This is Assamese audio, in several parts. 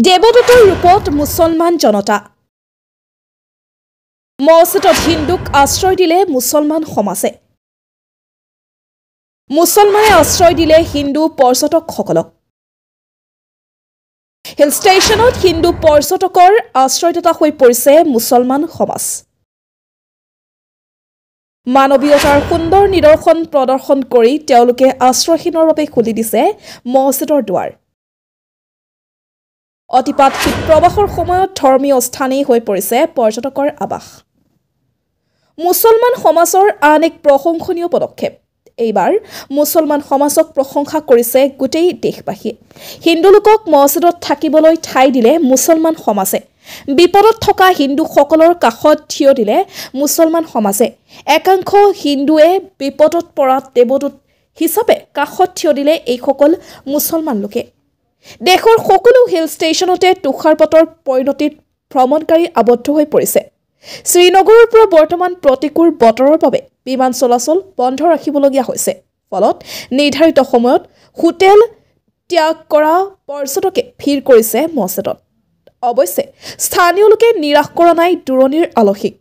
দেৱদূতৰ ৰূপত মুছলমান জনতা মছজিদত হিন্দুক আশ্ৰয় দিলে মুছলমান সমাজে মুছলমানে আশ্ৰয় দিলে হিন্দু পৰ্যটকসকলক হিল ষ্টেচনত হিন্দু পৰ্যটকৰ আশ্ৰয়দাতা হৈ পৰিছে মুছলমান সমাজ মানৱীয়তাৰ সুন্দৰ নিদৰ্শন প্ৰদৰ্শন কৰি তেওঁলোকে আশ্ৰয়হীনৰ বাবে খুলি দিছে মছজিদৰ দুৱাৰ অতিপাত শীত প্ৰবাহৰ সময়ত ধৰ্মীয় স্থানেই হৈ পৰিছে পৰ্যটকৰ আবাস মুছলমান সমাজৰ আন এক প্ৰশংসনীয় পদক্ষেপ এইবাৰ মুছলমান সমাজক প্ৰশংসা কৰিছে গোটেই দেশবাসীয়ে হিন্দু লোকক মছজিদত থাকিবলৈ ঠাই দিলে মুছলমান সমাজে বিপদত থকা হিন্দুসকলৰ কাষত থিয় দিলে মুছলমান সমাজে একাংশ হিন্দুৱে বিপদত পৰা দেৱদূত হিচাপে কাষত থিয় দিলে এইসকল মুছলমান লোকে দেশৰ সকলো হিল ষ্টেচনতে তুষাৰপাতৰ পৰিণতিত ভ্ৰমণকাৰী আবদ্ধ হৈ পৰিছে শ্ৰীনগৰৰ পৰা বৰ্তমান প্ৰতিকূল বতৰৰ বাবে বিমান চলাচল বন্ধ ৰাখিবলগীয়া হৈছে ফলত নিৰ্ধাৰিত সময়ত হোটেল ত্যাগ কৰা পৰ্যটকে ভিৰ কৰিছে মছজিদত অৱশ্যে স্থানীয় লোকে নিৰাশ কৰা নাই দূৰণিৰ আলহীক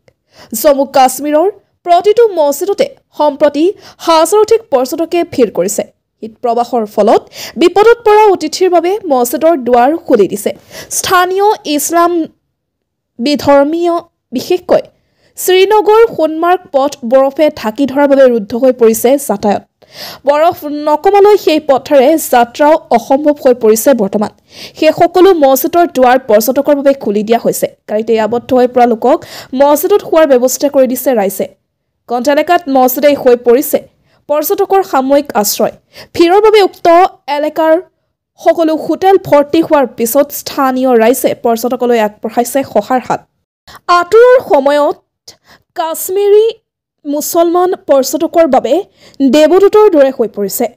জম্মু কাশ্মীৰৰ প্ৰতিটো মছজিদতে সম্প্ৰতি হাজাৰধিক পৰ্যটকে ভিৰ কৰিছে শীত প্ৰবাহৰ ফলত বিপদত পৰা অতিথিৰ বাবে মছজিদৰ দুৱাৰ খুলি দিছে স্থানীয় ইছলাম বিধৰ্মীয় বিশেষকৈ শ্ৰীনগৰ সোণমাৰ্গ পথ বৰফে ঢাকি ধৰাৰ বাবে ৰুদ্ধ হৈ পৰিছে যাতায়াত বৰফ নকমালৈ সেই পথেৰে যাত্ৰাও অসম্ভৱ হৈ পৰিছে বৰ্তমান সেই সকলো মছজিদৰ দুৱাৰ পৰ্যটকৰ বাবে খুলি দিয়া হৈছে গাড়ীতে আবদ্ধ হৈ পৰা লোকক মছজিদত শোৱাৰ ব্যৱস্থা কৰি দিছে ৰাইজে কণ্ঠ এলেকাত মছজিদে হৈ পৰিছে পৰ্যটকৰ সাময়িক আশ্ৰয় ভিৰৰ বাবে উক্ত এলেকাৰ সকলো হোটেল ভৰ্তি হোৱাৰ পিছত স্থানীয় ৰাইজে পৰ্যটকলৈ আগবঢ়াইছে সহায়ৰ হাত আঁতৰৰ সময়ত কাশ্মীৰী মুছলমান পৰ্যটকৰ বাবে দেৱদূতৰ দৰে হৈ পৰিছে